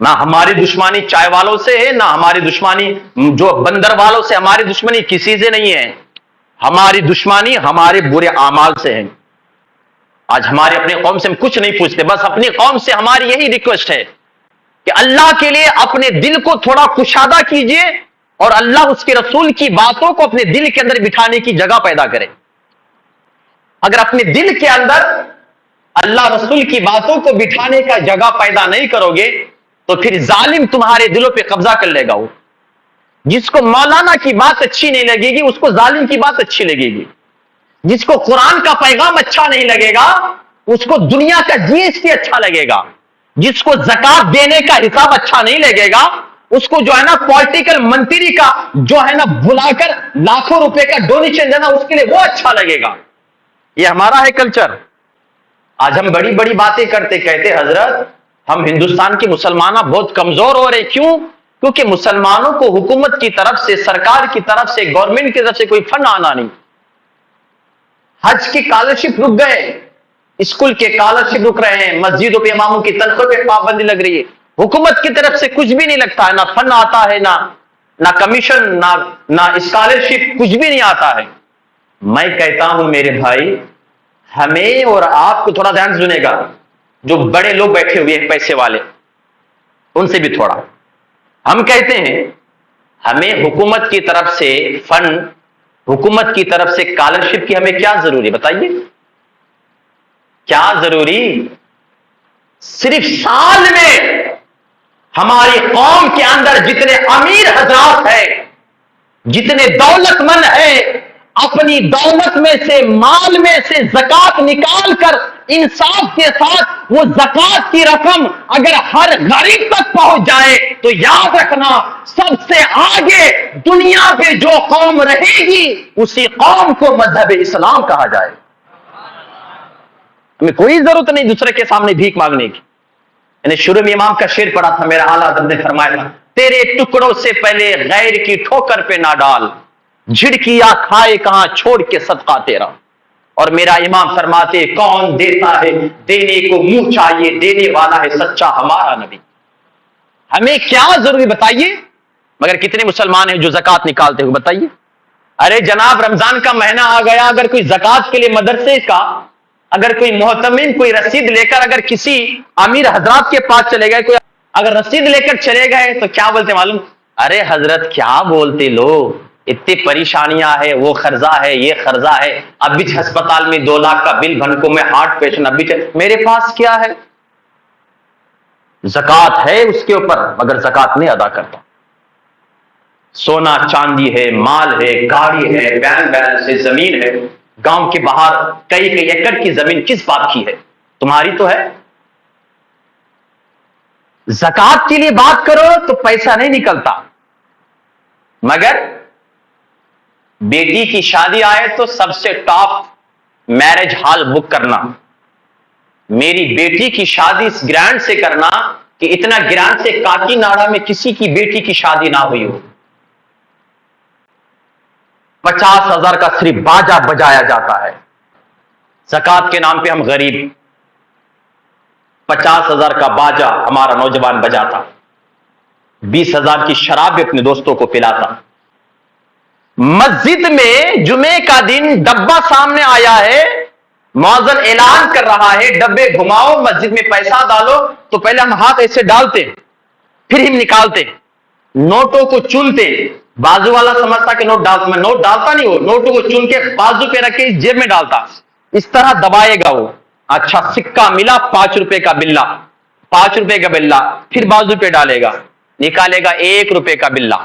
نہ ہماری دشمنی چائے والوں سے ہے، نہ ہماری دشمنی جو بندر والوں سے، ہماری دشمنی کسی سے نہیں ہے. ہماری دشمنی ہمارے برے اعمال سے ہے. آج ہماری اپنی قوم سے ہم کچھ نہیں پوچھتے، بس اپنی قوم سے ہماری یہی ریکویسٹ ہے کہ اللہ کے لیے اپنے دل کو تھوڑا کشادہ کیجئے اور اللہ اس کے رسول کی باتوں کو اپنے دل کے اندر بٹھانے کی جگہ پیدا کرے. اگر اپنے دل کے اندر اللہ رسول کی باتوں کو بٹھانے کا جگہ پیدا نہیں کرو گے تو پھر ظالم تمہارے دلوں پہ قبضہ کر لے گا. وہ جس کو مولانا کی بات اچھی نہیں لگے گی اس کو ظالم کی بات اچھی لگے گی. جس کو قرآن کا پیغام اچھا نہیں لگے گا اس کو دنیا کا GST اچھا لگے گا. جس کو زکات دینے کا حساب اچھا نہیں لگے گا اس کو جو ہے نا پولیٹیکل منتری کا جو ہے نا بلا کر لاکھوں روپے کا ڈونیشن دینا اس کے لیے وہ اچھا لگے گا. یہ ہمارا ہے کلچر. آج ہم بڑی بڑی باتیں کرتے کہتے حضرت ہم ہندوستان کے مسلمان بہت کمزور ہو رہے. کیوں؟ کیونکہ مسلمانوں کو حکومت کی طرف سے، سرکار کی طرف سے، گورنمنٹ کی طرف سے کوئی فنڈ آنا نہیں. حج کی اسکالرشپ رک گئے، اسکول کے اسکالرشپ رک رہے ہیں، مسجدوں پہ اماموں کی تنخواہ پہ پابندی لگ رہی ہے. حکومت کی طرف سے کچھ بھی نہیں لگتا ہے، نہ فنڈ آتا ہے، نہ کمیشن، نہ اسکالرشپ، کچھ بھی نہیں آتا ہے. میں کہتا ہوں میرے بھائی، ہمیں اور آپ کو تھوڑا دھیان سنے گا. جو بڑے لوگ بیٹھے ہوئے ہیں پیسے والے ان سے بھی تھوڑا، ہم کہتے ہیں ہمیں حکومت کی طرف سے فنڈ، حکومت کی طرف سے اسکالرشپ کی ہمیں کیا ضروری بتائیے؟ کیا ضروری؟ صرف سال میں ہماری قوم کے اندر جتنے امیر حضرات ہیں، جتنے دولت مند ہیں، اپنی دولت میں سے، مال میں سے زکات نکال کر انصاف کے ساتھ وہ زکات کی رقم اگر ہر غریب تک پہنچ جائے تو یاد رکھنا سب سے آگے دنیا پہ جو قوم رہے گی اسی قوم کو مذہب اسلام کہا جائے. ہمیں کوئی ضرورت نہیں دوسرے کے سامنے بھیک مانگنے کی. یعنی شروع میں امام کا شعر پڑھا تھا، میرا اعلیٰ حضرت نے فرمایا تھا، تیرے ٹکڑوں سے پہلے غیر کی ٹھوکر پہ نہ ڈال، جھڑکیاں کھائے کہاں چھوڑ کے صدقہ تیرا. اور میرا امام فرماتے کون دیتا ہے دینے کو منہ چاہیے، دینے والا ہے سچا ہمارا نبی. ہمیں کیا ضروری بتائیے؟ مگر کتنے مسلمان ہیں جو زکات نکالتے ہوئے بتائیے؟ ارے جناب رمضان کا مہینہ آ گیا، اگر کوئی زکات کے لیے مدرسے کا اگر کوئی محتمم کوئی رسید لے کر اگر کسی امیر حضرات کے پاس چلے گئے، کوئی اگر رسید لے کر چلے گئے تو کیا بولتے معلوم؟ ارے حضرت کیا بولتے لوگ، اتنی پریشانیاں ہے، وہ قرضہ ہے، یہ قرضہ ہے، اب بھی ہسپتال میں 2 لاکھ کا بل بن کو میں ہارٹ پیشنٹ، اب بھی میرے پاس کیا ہے؟ زکات ہے اس کے اوپر مگر زکات نہیں ادا کرتا. سونا چاندی ہے، مال ہے، گاڑی ہے، بینک بیلنس ہے، زمین ہے، گاؤں کے باہر کئی ایکڑ کی زمین کس بات کی ہے؟ تمہاری تو ہے. زکات کے لیے بات کرو تو پیسہ نہیں نکلتا، مگر بیٹی کی شادی آئے تو سب سے ٹاپ میرج ہال بک کرنا، میری بیٹی کی شادی اس گرانڈ سے کرنا کہ اتنا گرانڈ سے کاکی ناڑا میں کسی کی بیٹی کی شادی نہ ہوئی ہو. 50,000 کا صرف باجا بجایا جاتا ہے. زکات کے نام پہ ہم غریب، 50,000 کا باجا ہمارا نوجوان بجاتا، 20,000 کی شراب بھی اپنے دوستوں کو پلاتا. مسجد میں جمعے کا دن ڈبہ سامنے آیا ہے، مؤذن اعلان کر رہا ہے ڈبے گھماؤ، مسجد میں پیسہ ڈالو، تو پہلے ہم ہاتھ ایسے ڈالتے پھر ہم نکالتے، نوٹوں کو چنتے. بازو والا سمجھتا کہ نوٹ ڈالتا، میں نوٹ ڈالتا نہیں، وہ نوٹوں کو چن کے بازو پہ رکھ کے جیب میں ڈالتا، اس طرح دبائے گا وہ. اچھا سکہ ملا 5 روپے کا بلا، 5 روپے کا بلا، پھر بازو پہ ڈالے گا، نکالے گا 1 روپے کا بلا،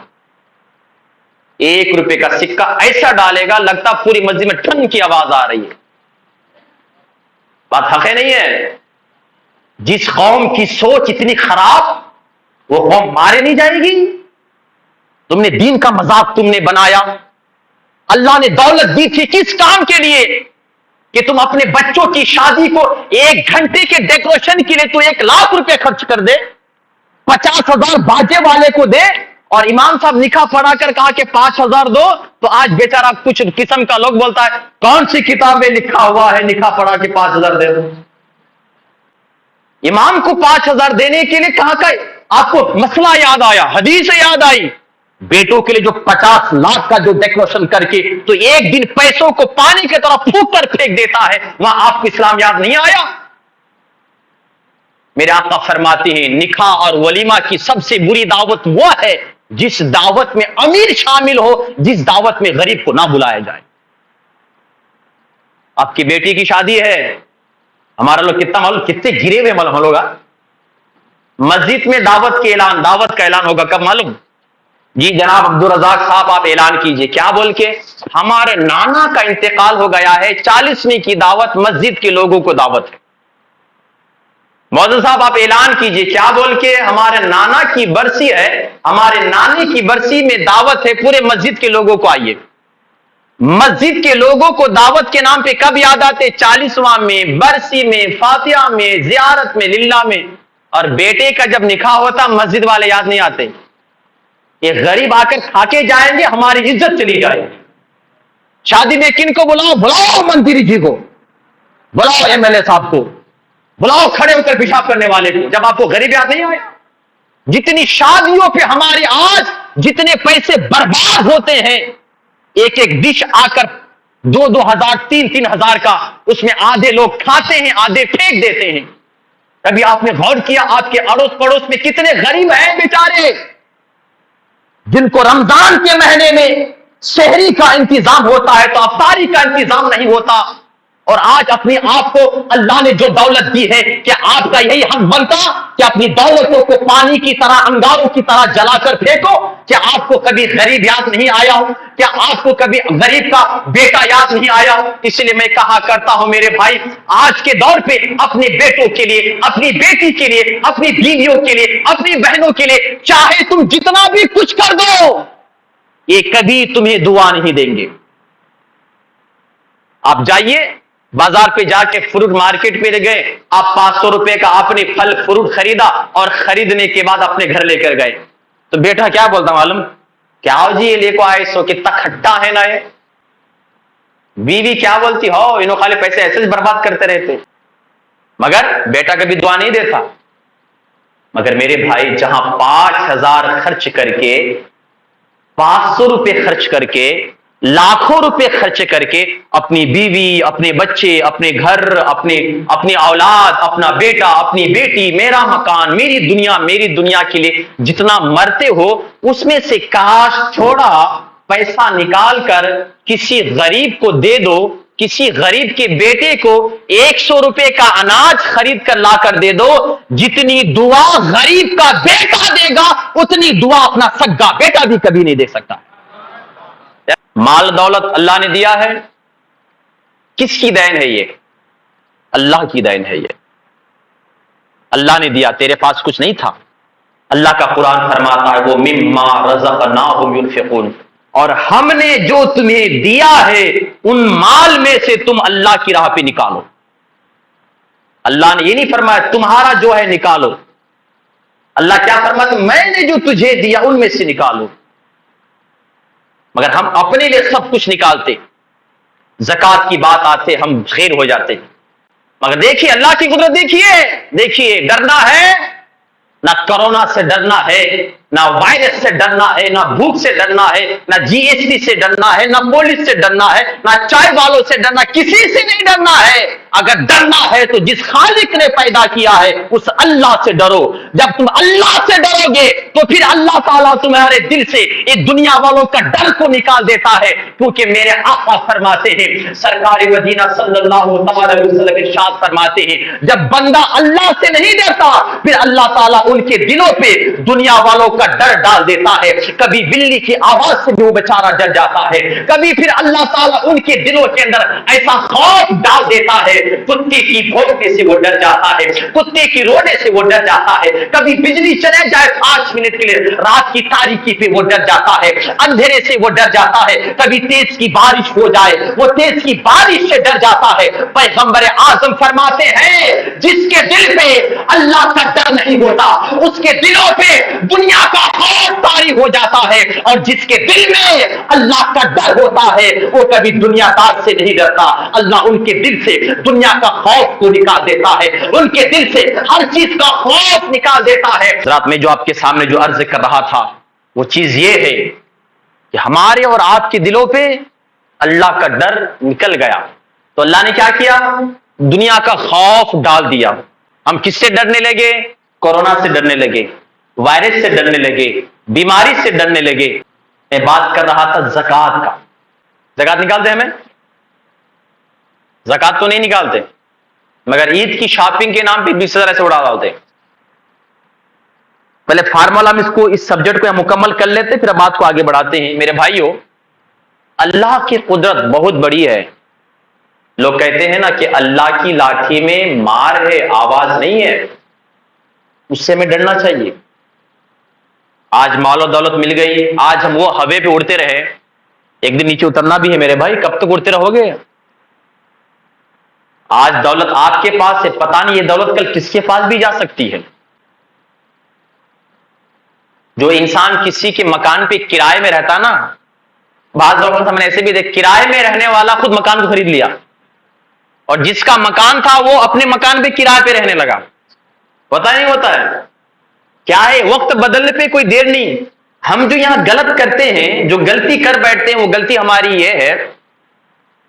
1 روپے کا سکہ ایسا ڈالے گا لگتا پوری مسجد میں ٹھن کی آواز آ رہی ہے. بات حق ہے نہیں ہے؟ جس قوم کی سوچ اتنی خراب وہ قوم مارے نہیں جائے گی. تم نے دین کا مذاق تم نے بنایا. اللہ نے دولت دی تھی کس کام کے لیے؟ کہ تم اپنے بچوں کی شادی کو 1 گھنٹے کے ڈیکوریشن کے لیے تو 1 لاکھ روپے خرچ کر دے، 50,000 باجے والے کو دے، اور امام صاحب نکاح پڑھا کر کہا کہ 5,000 دو، تو آج بیچارہ کچھ قسم کا لوگ بولتا ہے کون سی کتاب میں لکھا ہوا ہے نکاح پڑھا کے 5,000 دے دو. امام کو 5,000 دینے کے لیے کہاں کا آپ کو مسئلہ یاد آیا, حدیث یاد آئی, بیٹوں کے لیے جو 50 لاکھ کا جو ڈیکوریشن کر کے تو ایک دن پیسوں کو پانی کی طرح پھونک کر پھینک دیتا ہے, وہاں آپ کو اسلام یاد نہیں آیا؟ میرے آقا فرماتے ہیں نکاح اور ولیمہ کی سب سے بری دعوت وہ ہے جس دعوت میں امیر شامل ہو, جس دعوت میں غریب کو نہ بلایا جائے. آپ کی بیٹی کی شادی ہے, ہمارا لوگ کتنا معلوم کتنے گرے ہوئے معلوم ہوگا, مسجد میں دعوت کا اعلان ہوگا, کب معلوم؟ جی جناب عبدالرزاق صاحب آپ اعلان کیجئے, کیا بول کے؟ ہمارے نانا کا انتقال ہو گیا ہے, 40ویں کی دعوت مسجد کے لوگوں کو دعوت ہے. مولانا صاحب آپ اعلان کیجئے, کیا بول کے؟ ہمارے نانا کی برسی ہے, ہمارے نانے کی برسی میں دعوت ہے, پورے مسجد کے لوگوں کو آئیے. مسجد کے لوگوں کو دعوت کے نام پہ کب یاد آتے؟ 40واں میں, برسی میں, فاتحہ میں, زیارت میں, للہ میں. اور بیٹے کا جب نکاح ہوتا مسجد والے یاد نہیں آتے. یہ غریب آ کر کھا کے جائیں گے, ہماری عزت چلی جائے گی. شادی میں کن کو بلاؤ؟ بلاؤ منتری جی کو, بلاؤ ایم ایل اے صاحب کو, بلاؤ کھڑے ہو کر پیشاب کرنے والے کو, جب آپ کو غریب یاد نہیں آئے. جتنی شادیوں پہ ہمارے آج جتنے پیسے برباد ہوتے ہیں, ایک ایک ڈش آ کر 2,000 3,000 کا, اس میں آدھے لوگ کھاتے ہیں, آدھے پھینک دیتے ہیں. کبھی آپ نے غور کیا آپ کے اڑوس پڑوس میں کتنے غریب ہیں بیچارے, جن کو رمضان کے مہینے میں سحری کا انتظام ہوتا ہے تو افطاری کا انتظام نہیں ہوتا. اور آج اپنے آپ کو اللہ نے جو دولت دی ہے, کہ آپ کا یہی حق بنتا کہ اپنی دولتوں کو پانی کی طرح, انگاروں کی طرح جلا کر پھینکو. کیا آپ کو کبھی غریب یاد نہیں آیا ہو؟ کیا آپ کو کبھی غریب کا بیٹا یاد نہیں آیا ہو؟ اس لیے میں کہا کرتا ہوں میرے بھائی, آج کے دور پہ اپنے بیٹوں کے لیے, اپنی بیٹی کے لیے, اپنی بیویوں کے لیے, اپنی بہنوں کے لیے چاہے تم جتنا بھی کچھ کر دو, یہ کبھی تمہیں دعا نہیں دیں گے. آپ جائیے بازار پہ جا کے فروٹ مارکیٹ پہ گئے, آپ 500 روپے کا آپ نے پھل فروٹ خریدا, اور خریدنے کے بعد اپنے گھر لے کر گئے, تو بیٹا کیا بولتا معلوم؟ کیا ہو جی یہ لے کو آئے سو, کتنا کھٹا ہے نا یہ. بیوی کیا بولتی؟ ہو انہوں خالی پیسے ایسے برباد کرتے رہتے. مگر بیٹا کبھی دعا نہیں دیتا. مگر میرے بھائی جہاں 5,000 خرچ کر کے, 500 روپے خرچ کر کے, لاکھوں روپے خرچ کر کے اپنی بیوی, اپنے بچے, اپنے گھر, اپنی اولاد, اپنا بیٹا, اپنی بیٹی, میرا مکان, میری دنیا کے لیے جتنا مرتے ہو, اس میں سے کاش تھوڑا پیسہ نکال کر کسی غریب کو دے دو, کسی غریب کے بیٹے کو 100 روپے کا اناج خرید کر لا کر دے دو. جتنی دعا غریب کا بیٹا دے گا اتنی دعا اپنا سگا بیٹا بھی کبھی نہیں دے سکتا. مال دولت اللہ نے دیا ہے, کس کی دین ہے یہ؟ اللہ کی دین ہے یہ. اللہ نے دیا, تیرے پاس کچھ نہیں تھا. اللہ کا قرآن فرماتا ہے وہ مما رزقناہم ينفقون, اور ہم نے جو تمہیں دیا ہے ان مال میں سے تم اللہ کی راہ پہ نکالو. اللہ نے یہ نہیں فرمایا تمہارا جو ہے نکالو. اللہ کیا فرماتا ہے؟ میں نے جو تجھے دیا ان میں سے نکالو. مگر ہم اپنے لیے سب کچھ نکالتے, زکات کی بات آتے ہم خیر ہو جاتے. مگر دیکھیے اللہ کی قدرت, دیکھیے ڈرنا ہے, نہ کرونا سے ڈرنا ہے, نہ وائرس سے ڈرنا ہے, نہ بھوک سے ڈرنا ہے, نہ جی ایس ٹی سے ڈرنا ہے, نہ پولیس سے ڈرنا ہے, نہ چائے والوں سے ڈرنا, کسی سے نہیں ڈرنا ہے. اگر ڈرنا ہے تو جس خالق نے پیدا کیا ہے اس اللہ سے ڈرو. جب تم اللہ سے ڈرو گے تو پھر اللہ تعالیٰ تمہارے دل سے اس دنیا والوں کا ڈر کو نکال دیتا ہے. کیونکہ میرے آقا فرماتے ہیں, سرکار مدینہ صلی اللہ علیہ وسلم ارشاد فرماتے ہیں, جب بندہ اللہ سے نہیں ڈرتا پھر اللہ تعالیٰ ان کے دلوں پہ دنیا والوں کا ڈر ڈال دیتا ہے. کبھی بلی کی آواز سے بھی وہ بیچارہ ڈر جاتا ہے, کبھی پھر اللہ تعالیٰ ان کے دلوں کے اندر ایسا خوف ڈال دیتا ہے, کتے کی بھونکنے سے وہ ڈر جاتا ہے, کتے کی رونے سے وہ ڈر جاتا ہے, کبھی بجلی چلے جائے 5 منٹ کے لیے رات کی تاریکی پہ وہ ڈر جاتا ہے, اندھیرے سے وہ ڈر جاتا ہے, کبھی تیز کی بارش ہو جائے وہ تیز کی بارش سے ڈر جاتا ہے. پیغمبر اعظم فرماتے ہیں جس کے دل پہ اللہ کا ڈر نہیں ہوتا اس کے دلوں پہ دنیا کا خوف طاری ہو جاتا ہے، اور جس کے دل میں اللہ کا ڈر ہوتا ہے وہ کبھی دنیا دار سے نہیں ڈرتا۔ اللہ ان کے دل سے دنیا کا خوف کو نکال دیتا ہے، ان کے دل سے ہر چیز کا خوف نکال دیتا ہے۔ حضرات، میں جو آپ کے سامنے جو عرض کر رہا تھا وہ چیز یہ ہے کہ ہمارے اور آپ کے دلوں پہ اللہ کا ڈر نکل گیا تو اللہ نے کیا کیا؟ دنیا کا خوف ڈال دیا۔ ہم کس سے ڈرنے لگے؟ کورونا سے ڈرنے لگے، وائرس سے ڈرنے لگے، بیماری سے ڈرنے لگے۔ میں بات کر رہا تھا زکوٰۃ کا۔ زکوٰۃ نکالتے ہمیں؟ زکوٰۃ تو نہیں نکالتے، مگر عید کی شاپنگ کے نام پہ 20,000 ایسے اڑا ڈالتے۔ پہلے فارمولا ہم اس سبجیکٹ کو مکمل کر لیتے، پھر بات کو آگے بڑھاتے ہیں۔ میرے بھائیوں، اللہ کی قدرت بہت بڑی ہے۔ لوگ کہتے ہیں نا کہ اللہ کی لاٹھی میں مار ہے، آواز نہیں ہے، اس سے ہمیں ڈرنا چاہیے۔ آج مال و دولت مل گئی، آج ہم وہ ہوے پہ اڑتے رہے، ایک دن نیچے اترنا بھی ہے میرے بھائی، کب تک اڑتے رہو گے؟ آج دولت آپ کے پاس ہے، پتہ نہیں یہ دولت کل کس کے پاس بھی جا سکتی ہے۔ جو انسان کسی کے مکان پہ کرائے میں رہتا نا، بعض لوگوں سے ہم نے ایسے بھی دیکھ، کرائے میں رہنے والا خود مکان کو خرید لیا، اور جس کا مکان تھا وہ اپنے مکان پہ کرائے پہ رہنے لگا۔ پتہ نہیں ہوتا ہے کیا ہے، وقت بدلنے پہ کوئی دیر نہیں۔ ہم جو یہاں غلط کرتے ہیں، جو غلطی کر بیٹھتے ہیں، وہ غلطی ہماری یہ ہے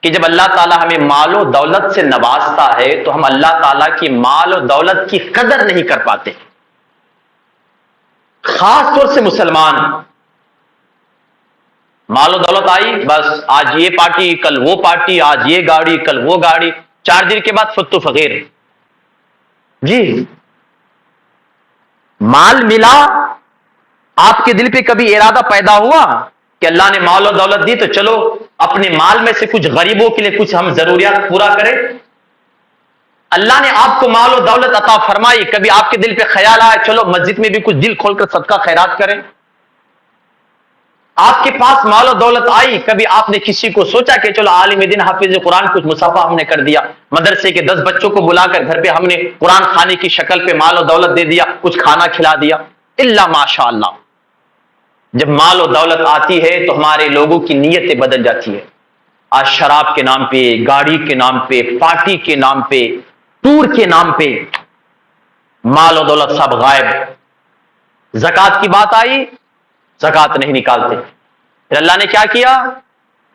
کہ جب اللہ تعالیٰ ہمیں مال و دولت سے نوازتا ہے تو ہم اللہ تعالیٰ کی مال و دولت کی قدر نہیں کر پاتے۔ خاص طور سے مسلمان، مال و دولت آئی، بس آج یہ پارٹی، کل وہ پارٹی، آج یہ گاڑی، کل وہ گاڑی، 4 دن کے بعد فتو فقیر۔ جی، مال ملا، آپ کے دل پہ کبھی ارادہ پیدا ہوا کہ اللہ نے مال و دولت دی تو چلو اپنے مال میں سے کچھ غریبوں کے لیے کچھ ہم ضروریات پورا کریں؟ اللہ نے آپ کو مال و دولت عطا فرمائی، کبھی آپ کے دل پہ خیال آیا چلو مسجد میں بھی کچھ دل کھول کر صدقہ خیرات کریں؟ آپ کے پاس مال و دولت آئی، کبھی آپ نے کسی کو سوچا کہ چلو عالم دین حافظ قرآن کچھ مسافہ ہم نے کر دیا، مدرسے کے 10 بچوں کو بلا کر گھر پہ ہم نے قرآن خانے کی شکل پہ مال و دولت دے دیا، کچھ کھانا کھلا دیا؟ الا ماشاء اللہ، جب مال و دولت آتی ہے تو ہمارے لوگوں کی نیتیں بدل جاتی ہے۔ آج شراب کے نام پہ، گاڑی کے نام پہ، پارٹی کے نام پہ، ٹور کے نام پہ مال و دولت سب غائب۔ زکوٰۃ کی بات آئی، زکوٰۃ نہیں نکالتے۔ پھر اللہ نے کیا کیا؟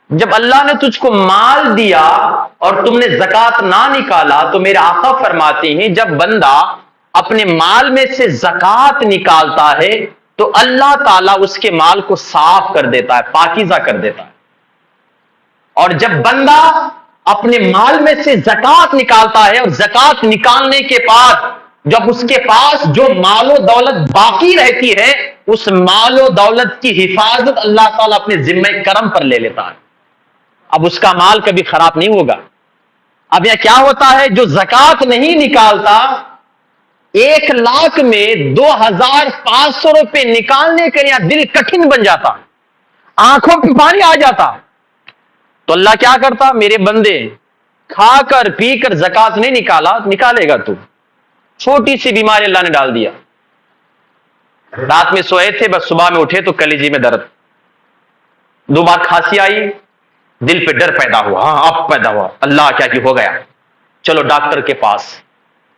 جب اللہ نے تجھ کو مال دیا اور تم نے زکوٰۃ نہ نکالا تو میرے آقا فرماتے ہیں جب بندہ اپنے مال میں سے زکوٰۃ نکالتا ہے تو اللہ تعالیٰ اس کے مال کو صاف کر دیتا ہے، پاکیزہ کر دیتا ہے۔ اور جب بندہ اپنے مال میں سے زکوٰۃ نکالتا ہے اور زکوٰۃ نکالنے کے بعد جب اس کے پاس جو مال و دولت باقی رہتی ہے اس مال و دولت کی حفاظت اللہ تعالیٰ اپنے ذمہ کرم پر لے لیتا ہے۔ اب اس کا مال کبھی خراب نہیں ہوگا۔ اب یہ کیا ہوتا ہے، جو زکوٰۃ نہیں نکالتا 1,00,000 میں 2,500 روپے نکالنے کے لیے دل کٹھن بن جاتا، آنکھوں پہ پانی آ جاتا، تو اللہ کیا کرتا؟ میرے بندے کھا کر پی کر زکوٰۃ نہیں نکالا، نکالے گا تو۔ چھوٹی سی بیماری اللہ نے ڈال دیا، رات میں سوئے تھے، بس صبح میں اٹھے تو کلیجے میں درد، 2 بار کھانسی آئی، دل پہ ڈر پیدا ہوا، ہاں اب پیدا ہوا، اللہ کیا ہو گیا، چلو ڈاکٹر کے پاس،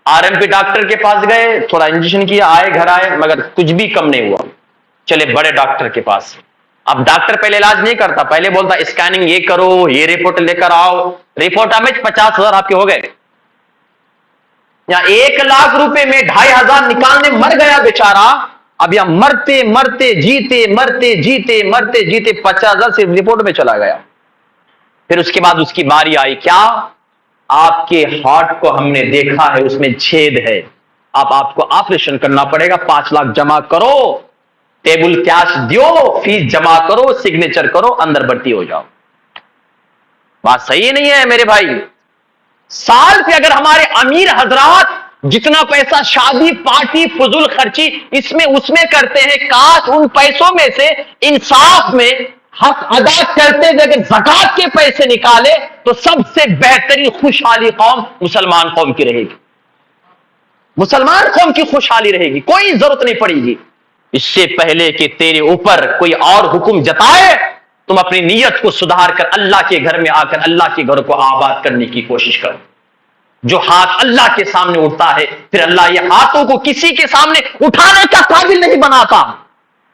RMP ڈاکٹر کے پاس گئے، تھوڑا انجیکشن کیا، آئے گھر آئے، مگر کچھ بھی کم نہیں ہوا، چلے بڑے ڈاکٹر کے پاس۔ اب ڈاکٹر پہلے علاج نہیں کرتا، پہلے بولتا اسکیننگ یہ کرو، یہ رپورٹ لے کر آؤ، رپورٹ میں 50,000 آپ کے ہو گئے، یا 1,00,000 روپے میں 2,500 نکالنے مر گیا بیچارہ۔ اب یہاں مرتے مرتے جیتے مرتے جیتے مرتے جیتے 50,000 سے رپورٹ میں چلا گیا۔ پھر اس کے بعد اس کی باری آئی، کیا آپ کے ہارٹ کو ہم نے دیکھا ہے اس میں چھید ہے، اب آپ کو آپریشن کرنا پڑے گا، 5 لاکھ جمع کرو، ٹیبل کیش دیو، فیس جمع کرو، سگنیچر کرو، اندر بھرتی ہو جاؤ۔ بات صحیح نہیں ہے میرے بھائی؟ سال پہ اگر ہمارے امیر حضرات جتنا پیسہ شادی پارٹی فضول خرچی اس میں اس میں کرتے ہیں، کاش ان پیسوں میں سے انصاف میں حق ادا کرتے ہوئے اگر زکوٰۃ کے پیسے نکالے تو سب سے بہترین خوشحالی قوم مسلمان قوم کی رہے گی، مسلمان قوم کی خوشحالی رہے گی، کوئی ضرورت نہیں پڑے گی۔ اس سے پہلے کہ تیرے اوپر کوئی اور حکم جتائے تم اپنی نیت کو سدھار کر اللہ کے گھر میں آ کر اللہ کے گھر کو آباد کرنے کی کوشش کرو. جو ہاتھ اللہ کے سامنے اٹھتا ہے پھر اللہ یہ ہاتھوں کو کسی کے سامنے اٹھانے کا قابل نہیں بناتا.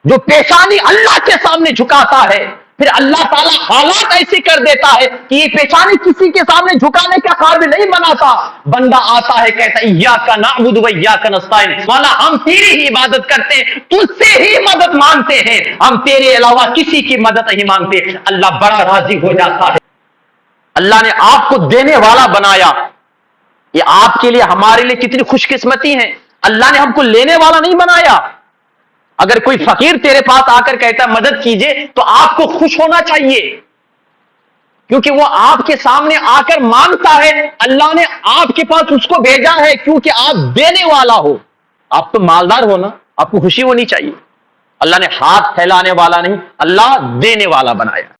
جو پیشانی اللہ کے سامنے جھکاتا ہے پھر اللہ تعالیٰ حالات ایسے کر دیتا ہے کہ یہ پیشانی کسی کے سامنے جھکانے کا قابل نہیں بناتا. بندہ آتا ہے کہتا ہے ایاک نعبد و ایاک نستعین، مولا ہم تیری ہی عبادت کرتے ہیں، تجھ سے ہی مدد مانگتے ہیں، ہم تیرے علاوہ کسی کی مدد نہیں مانگتے. اللہ بڑا راضی ہو جاتا ہے. اللہ نے آپ کو دینے والا بنایا. یہ آپ کے لیے ہمارے لیے کتنی خوش قسمتی ہے. اللہ نے ہم کو لینے والا نہیں بنایا. اگر کوئی فقیر تیرے پاس آ کر کہتا ہے مدد کیجئے تو آپ کو خوش ہونا چاہیے، کیونکہ وہ آپ کے سامنے آ کر مانگتا ہے. اللہ نے آپ کے پاس اس کو بھیجا ہے کیونکہ آپ دینے والا ہو. آپ تو مالدار ہو نا، آپ کو خوشی ہونی چاہیے. اللہ نے ہاتھ پھیلانے والا نہیں، اللہ دینے والا بنایا.